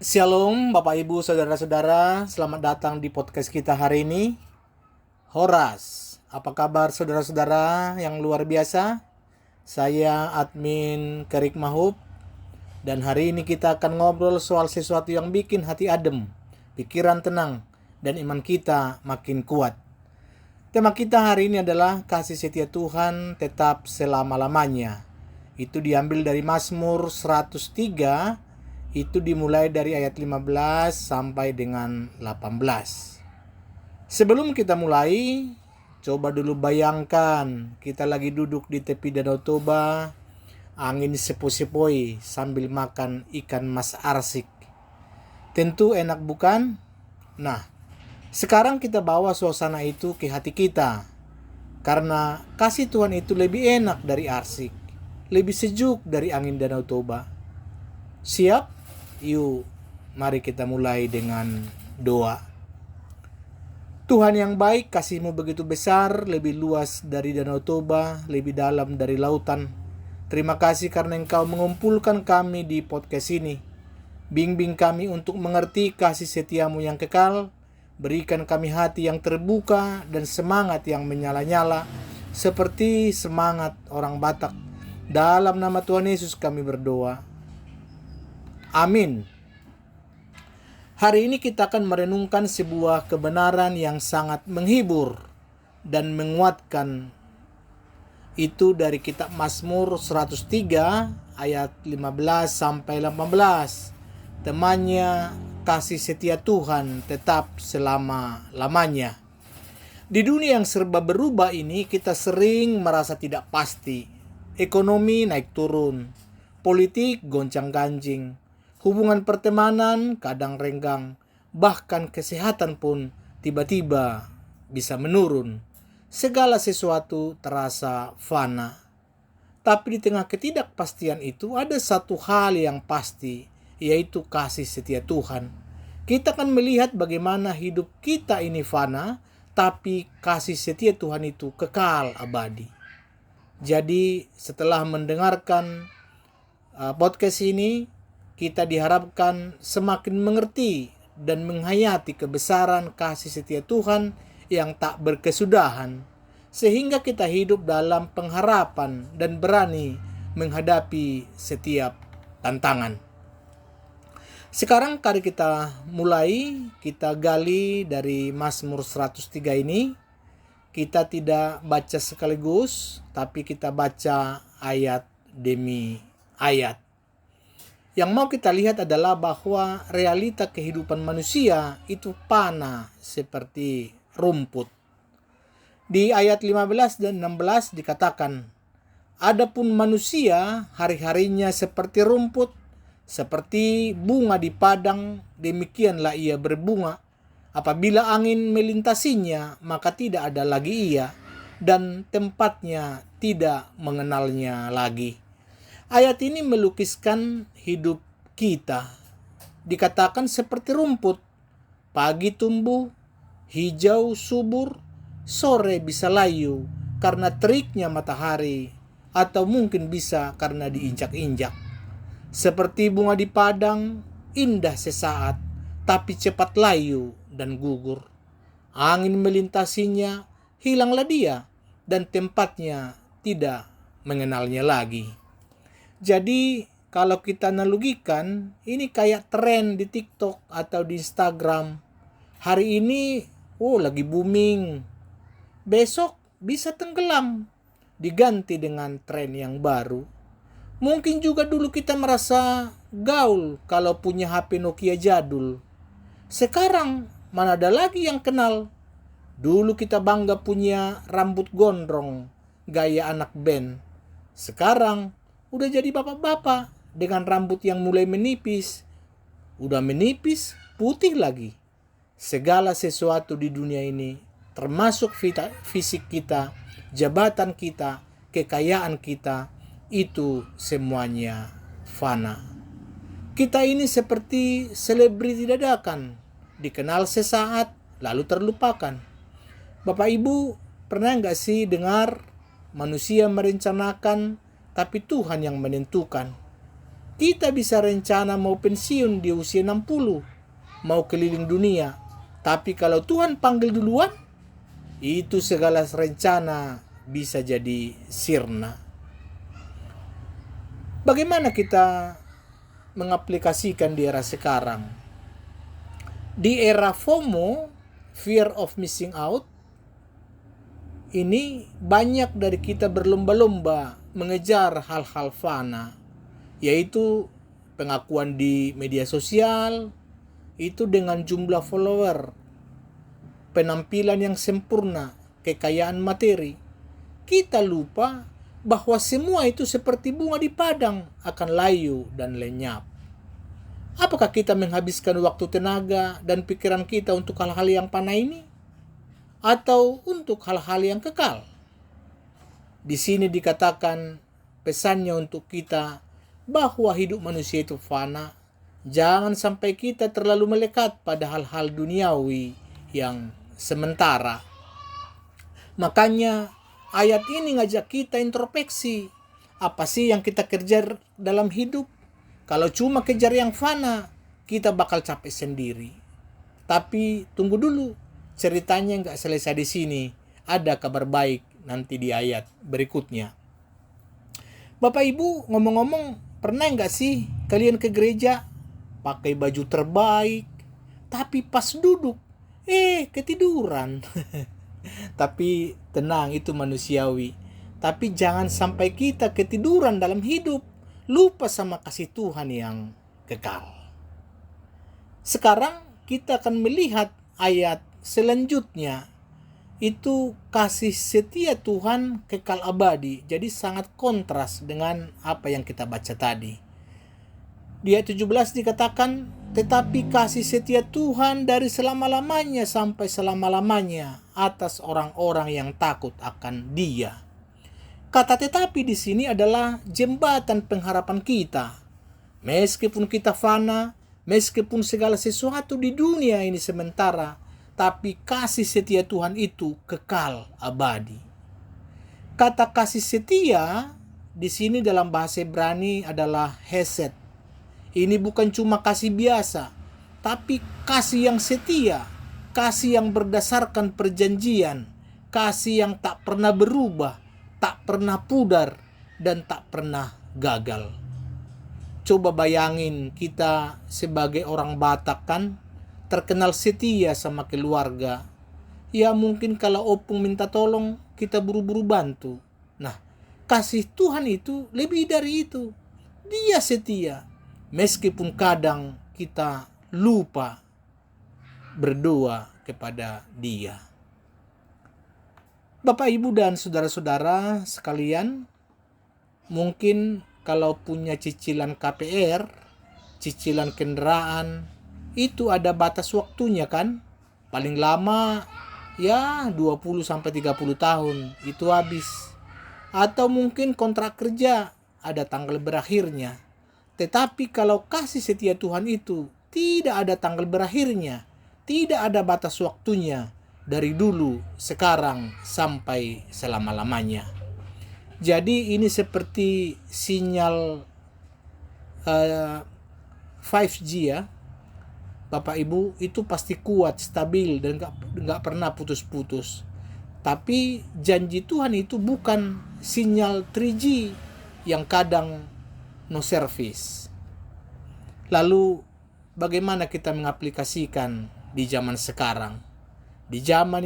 Shalom Bapak Ibu Saudara-saudara, selamat datang di podcast kita hari ini. Horas, apa kabar saudara-saudara yang luar biasa? Saya admin Kerik Mahub, dan hari ini kita akan ngobrol soal sesuatu yang bikin hati adem, pikiran tenang, dan iman kita makin kuat. Tema kita hari ini adalah kasih setia Tuhan tetap selama-lamanya. Itu diambil dari Mazmur 103, itu dimulai dari ayat 15 sampai dengan 18. Sebelum kita mulai, coba dulu bayangkan kita lagi duduk di tepi Danau Toba, angin sepoi-sepoi sambil makan ikan mas arsik. Tentu enak bukan? Nah, sekarang kita bawa suasana itu ke hati kita. Karena kasih Tuhan itu lebih enak dari arsik, lebih sejuk dari angin Danau Toba. Siap? Yuk, mari kita mulai dengan doa. Tuhan yang baik, kasih-Mu begitu besar, lebih luas dari Danau Toba, lebih dalam dari lautan. Terima kasih karena Engkau mengumpulkan kami di podcast ini. Bimbing kami untuk mengerti kasih setia-Mu yang kekal. Berikan kami hati yang terbuka dan semangat yang menyala-nyala, seperti semangat orang Batak. Dalam nama Tuhan Yesus kami berdoa. Amin. Hari ini kita akan merenungkan sebuah kebenaran yang sangat menghibur dan menguatkan. Itu dari kitab Mazmur 103 ayat 15 sampai 18. Temannya, kasih setia Tuhan tetap selama-lamanya. Di dunia yang serba berubah ini, kita sering merasa tidak pasti. Ekonomi naik turun, politik goncang-ganjing, hubungan pertemanan kadang renggang, bahkan kesehatan pun tiba-tiba bisa menurun. Segala sesuatu terasa fana. Tapi di tengah ketidakpastian itu ada satu hal yang pasti, yaitu kasih setia Tuhan. Kita akan melihat bagaimana hidup kita ini fana, tapi kasih setia Tuhan itu kekal abadi. Jadi setelah mendengarkan podcast ini, kita diharapkan semakin mengerti dan menghayati kebesaran kasih setia Tuhan yang tak berkesudahan, sehingga kita hidup dalam pengharapan dan berani menghadapi setiap tantangan. Sekarang mari kita mulai, kita gali dari Mazmur 103 ini. Kita tidak baca sekaligus, tapi kita baca ayat demi ayat. Yang mau kita lihat adalah bahwa realita kehidupan manusia itu fana seperti rumput. Di ayat 15 dan 16 dikatakan, adapun manusia hari-harinya seperti rumput, seperti bunga di padang, demikianlah ia berbunga. Apabila angin melintasinya, maka tidak ada lagi ia, dan tempatnya tidak mengenalnya lagi. Ayat ini melukiskan hidup kita. Dikatakan seperti rumput. Pagi tumbuh, hijau subur, sore bisa layu karena teriknya matahari, atau mungkin bisa karena diinjak-injak. Seperti bunga di padang, indah sesaat, tapi cepat layu dan gugur. Angin melintasinya, hilanglah dia, dan tempatnya tidak mengenalnya lagi. Jadi kalau kita analogikan, ini kayak tren di TikTok atau di Instagram. Hari ini, lagi booming. Besok bisa tenggelam, diganti dengan tren yang baru. Mungkin juga dulu kita merasa gaul kalau punya HP Nokia jadul. Sekarang mana ada lagi yang kenal. Dulu kita bangga punya rambut gondrong, gaya anak band. Sekarang udah jadi bapak-bapak dengan rambut yang mulai menipis. Udah menipis, putih lagi. Segala sesuatu di dunia ini, termasuk fisik kita, jabatan kita, kekayaan kita, itu semuanya fana. Kita ini seperti selebriti dadakan, dikenal sesaat, lalu terlupakan. Bapak Ibu, pernah nggak sih dengar manusia merencanakan, tapi Tuhan yang menentukan? Kita bisa rencana mau pensiun di usia 60, mau keliling dunia. Tapi kalau Tuhan panggil duluan, itu segala rencana bisa jadi sirna. Bagaimana kita mengaplikasikan di era sekarang? Di era FOMO, fear of missing out, ini banyak dari kita berlomba-lomba mengejar hal-hal fana, yaitu pengakuan di media sosial, itu dengan jumlah follower, penampilan yang sempurna, kekayaan materi. Kita lupa bahwa semua itu seperti bunga di padang, akan layu dan lenyap. Apakah kita menghabiskan waktu, tenaga, dan pikiran kita untuk hal-hal yang fana ini? Atau untuk hal-hal yang kekal? Di sini dikatakan pesannya untuk kita bahwa hidup manusia itu fana. Jangan sampai kita terlalu melekat pada hal-hal duniawi yang sementara. Makanya ayat ini ngajak kita introspeksi. Apa sih yang kita kejar dalam hidup? Kalau cuma kejar yang fana, kita bakal capek sendiri. Tapi tunggu dulu, ceritanya nggak selesai di sini. Ada kabar baik nanti di ayat berikutnya. Bapak Ibu, ngomong-ngomong, pernah nggak sih kalian ke gereja pakai baju terbaik, tapi pas duduk, ketiduran. Tapi tenang, itu manusiawi. Tapi jangan sampai kita ketiduran dalam hidup, lupa sama kasih Tuhan yang kekal. Sekarang kita akan melihat ayat selanjutnya. Itu kasih setia Tuhan kekal abadi. Jadi sangat kontras dengan apa yang kita baca tadi. Di ayat 17 dikatakan, tetapi kasih setia Tuhan dari selama-lamanya sampai selama-lamanya atas orang-orang yang takut akan Dia. Kata tetapi di sini adalah jembatan pengharapan kita. Meskipun kita fana, meskipun segala sesuatu di dunia ini sementara, tapi kasih setia Tuhan itu kekal abadi. Kata kasih setia di sini dalam bahasa Ibrani adalah hesed. Ini bukan cuma kasih biasa, tapi kasih yang setia, kasih yang berdasarkan perjanjian, kasih yang tak pernah berubah, tak pernah pudar, dan tak pernah gagal. Coba bayangin kita sebagai orang Batak kan, terkenal setia sama keluarga. Ya mungkin kalau opung minta tolong, kita buru-buru bantu. Nah, kasih Tuhan itu lebih dari itu. Dia setia. Meskipun kadang kita lupa berdoa kepada Dia. Bapak, Ibu, dan saudara-saudara sekalian, mungkin kalau punya cicilan KPR, cicilan kendaraan, itu ada batas waktunya kan? Paling lama ya 20-30 tahun itu habis. Atau mungkin kontrak kerja ada tanggal berakhirnya. Tetapi kalau kasih setia Tuhan itu tidak ada tanggal berakhirnya, tidak ada batas waktunya, dari dulu, sekarang, sampai selama-lamanya. Jadi ini seperti sinyal 5G ya. Bapak Ibu, itu pasti kuat, stabil, dan gak pernah putus-putus. Tapi janji Tuhan itu bukan sinyal 3G yang kadang no service. Lalu bagaimana kita mengaplikasikan di zaman sekarang? Di zaman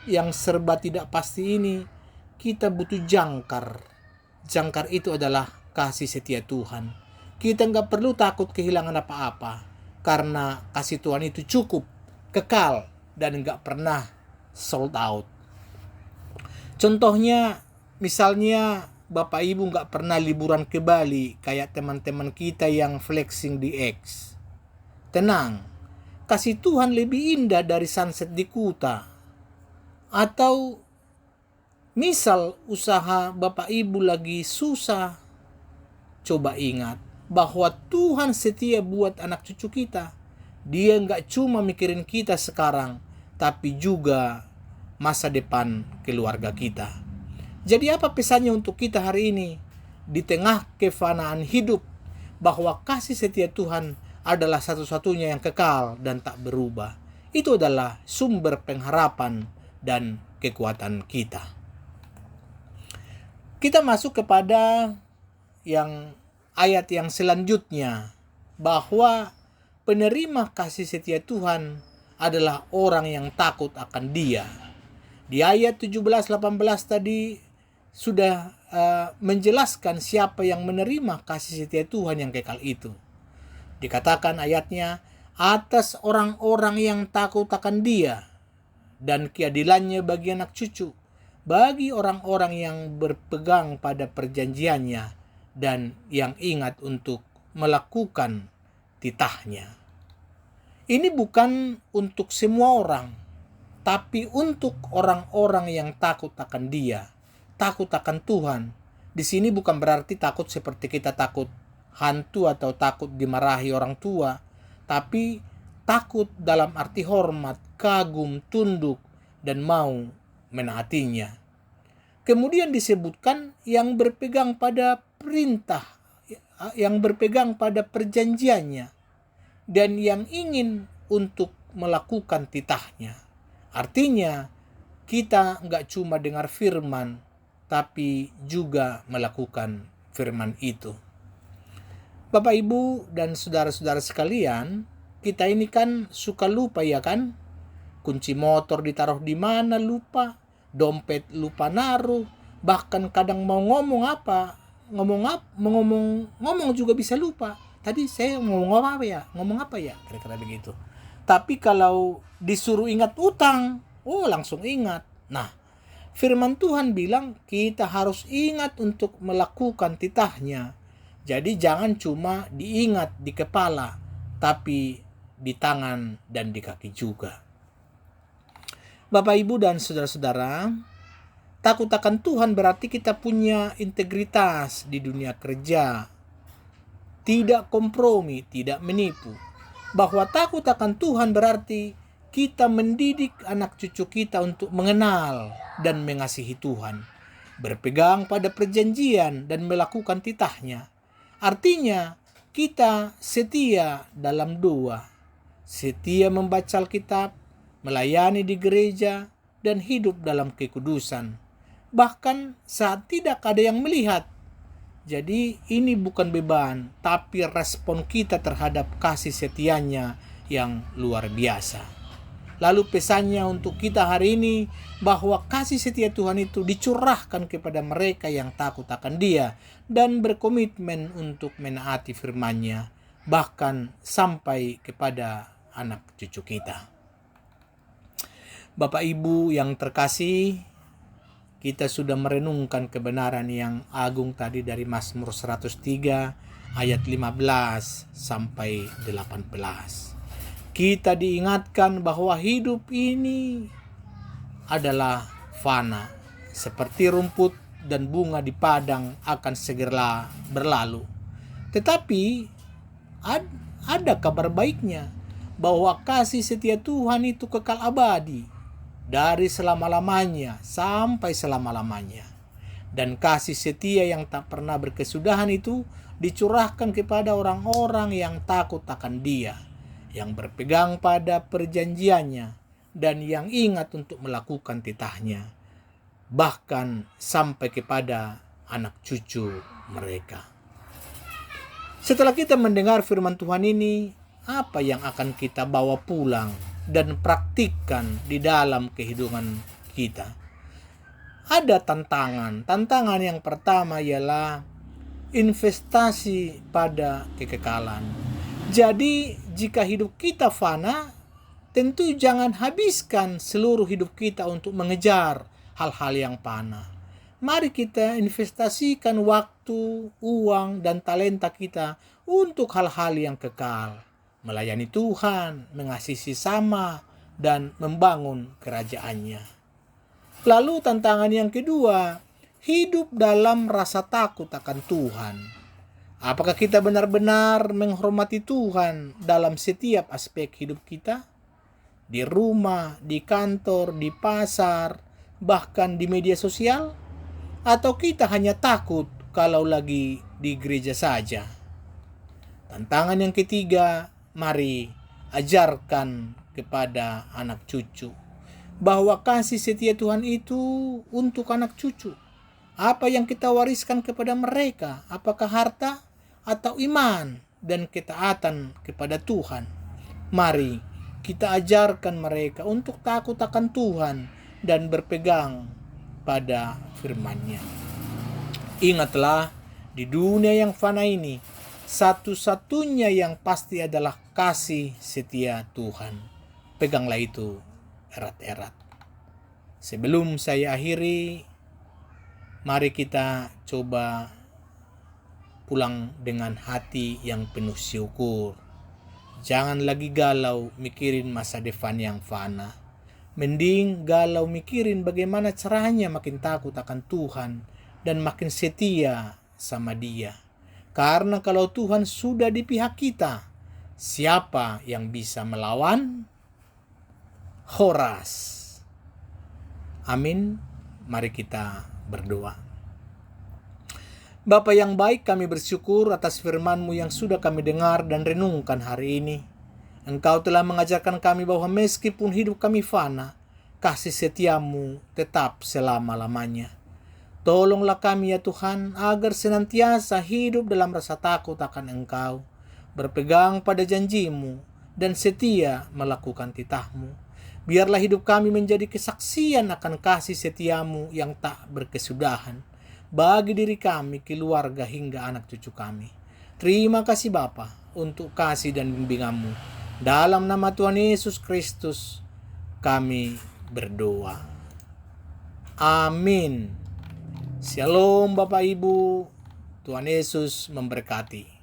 yang serba tidak pasti ini, kita butuh jangkar. Jangkar itu adalah kasih setia Tuhan. Kita nggak perlu takut kehilangan apa-apa, karena kasih Tuhan itu cukup, kekal, dan nggak pernah sold out. Contohnya, misalnya Bapak Ibu nggak pernah liburan ke Bali, kayak teman-teman kita yang flexing di X. Tenang, kasih Tuhan lebih indah dari sunset di Kuta. Atau misal usaha Bapak Ibu lagi susah, coba ingat bahwa Tuhan setia buat anak cucu kita. Dia nggak cuma mikirin kita sekarang, tapi juga masa depan keluarga kita. Jadi apa pesannya untuk kita hari ini? Di tengah kefanaan hidup, bahwa kasih setia Tuhan adalah satu-satunya yang kekal dan tak berubah. Itu adalah sumber pengharapan dan kekuatan kita. Kita masuk kepada ayat yang selanjutnya, bahwa penerima kasih setia Tuhan adalah orang yang takut akan Dia. Di ayat 17-18 tadi sudah menjelaskan siapa yang menerima kasih setia Tuhan yang kekal itu. Dikatakan ayatnya, atas orang-orang yang takut akan Dia dan keadilannya bagi anak cucu, bagi orang-orang yang berpegang pada perjanjiannya dan yang ingat untuk melakukan titahnya. Ini bukan untuk semua orang, tapi untuk orang-orang yang takut akan Dia, takut akan Tuhan. Di sini bukan berarti takut seperti kita takut hantu atau takut dimarahi orang tua, tapi takut dalam arti hormat, kagum, tunduk, dan mau menaatinya. Kemudian disebutkan yang berpegang pada perintah, yang berpegang pada perjanjiannya, dan yang ingin untuk melakukan titahnya. Artinya, kita nggak cuma dengar firman, tapi juga melakukan firman itu. Bapak, Ibu, dan saudara-saudara sekalian, kita ini kan suka lupa, ya kan? Kunci motor ditaruh di mana lupa, dompet lupa naruh, bahkan kadang mau ngomong juga bisa lupa. Tadi saya ngomong apa ya, kira-kira begitu. Tapi kalau disuruh ingat utang, langsung ingat. Nah, firman Tuhan bilang kita harus ingat untuk melakukan titahnya. Jadi jangan cuma diingat di kepala, tapi di tangan dan di kaki juga. Bapak, Ibu, dan saudara-saudara, takut akan Tuhan berarti kita punya integritas di dunia kerja, tidak kompromi, tidak menipu. Bahwa takut akan Tuhan berarti kita mendidik anak cucu kita untuk mengenal dan mengasihi Tuhan, berpegang pada perjanjian dan melakukan titahnya. Artinya kita setia dalam doa, setia membaca Alkitab, melayani di gereja, dan hidup dalam kekudusan. Bahkan saat tidak ada yang melihat. Jadi ini bukan beban, tapi respon kita terhadap kasih setianya yang luar biasa. Lalu pesannya untuk kita hari ini, bahwa kasih setia Tuhan itu dicurahkan kepada mereka yang takut akan Dia dan berkomitmen untuk menaati firman-Nya, bahkan sampai kepada anak cucu kita. Bapak, Ibu yang terkasih, kita sudah merenungkan kebenaran yang agung tadi dari Mazmur 103 ayat 15 sampai 18. Kita diingatkan bahwa hidup ini adalah fana, seperti rumput dan bunga di padang akan segera berlalu. Tetapi ada kabar baiknya, bahwa kasih setia Tuhan itu kekal abadi, dari selama-lamanya sampai selama-lamanya. Dan kasih setia yang tak pernah berkesudahan itu dicurahkan kepada orang-orang yang takut akan Dia, yang berpegang pada perjanjiannya, dan yang ingat untuk melakukan titahnya, bahkan sampai kepada anak cucu mereka. Setelah kita mendengar firman Tuhan ini, apa yang akan kita bawa pulang dan praktikkan di dalam kehidupan kita? Ada tantangan. Tantangan yang pertama ialah investasi pada kekekalan. Jadi jika hidup kita fana, tentu jangan habiskan seluruh hidup kita untuk mengejar hal-hal yang fana. Mari kita investasikan waktu, uang, dan talenta kita untuk hal-hal yang kekal. Melayani Tuhan, mengasihi sesama, dan membangun kerajaan-Nya. Lalu tantangan yang kedua, hidup dalam rasa takut akan Tuhan. Apakah kita benar-benar menghormati Tuhan dalam setiap aspek hidup kita? Di rumah, di kantor, di pasar, bahkan di media sosial? Atau kita hanya takut kalau lagi di gereja saja? Tantangan yang ketiga, mari ajarkan kepada anak cucu bahwa kasih setia Tuhan itu untuk anak cucu. Apa yang kita wariskan kepada mereka? Apakah harta atau iman dan ketaatan kepada Tuhan? Mari kita ajarkan mereka untuk takut akan Tuhan dan berpegang pada firman-Nya. Ingatlah, di dunia yang fana ini, satu-satunya yang pasti adalah kasih setia Tuhan. Peganglah itu erat-erat. Sebelum saya akhiri, mari kita coba pulang dengan hati yang penuh syukur. Jangan lagi galau mikirin masa depan yang fana. Mending galau mikirin bagaimana caranya makin takut akan Tuhan dan makin setia sama Dia. Karena kalau Tuhan sudah di pihak kita, siapa yang bisa melawan? Horas. Amin. Mari kita berdoa. Bapa yang baik, kami bersyukur atas firman-Mu yang sudah kami dengar dan renungkan hari ini. Engkau telah mengajarkan kami bahwa meskipun hidup kami fana, kasih setia-Mu tetap selama-lamanya. Tolonglah kami ya Tuhan, agar senantiasa hidup dalam rasa takut akan Engkau, berpegang pada janji-Mu, dan setia melakukan titah-Mu. Biarlah hidup kami menjadi kesaksian akan kasih setia-Mu yang tak berkesudahan, bagi diri kami, keluarga, hingga anak cucu kami. Terima kasih Bapa untuk kasih dan bimbingan-Mu. Dalam nama Tuhan Yesus Kristus, kami berdoa. Amin. Shalom Bapak Ibu, Tuhan Yesus memberkati.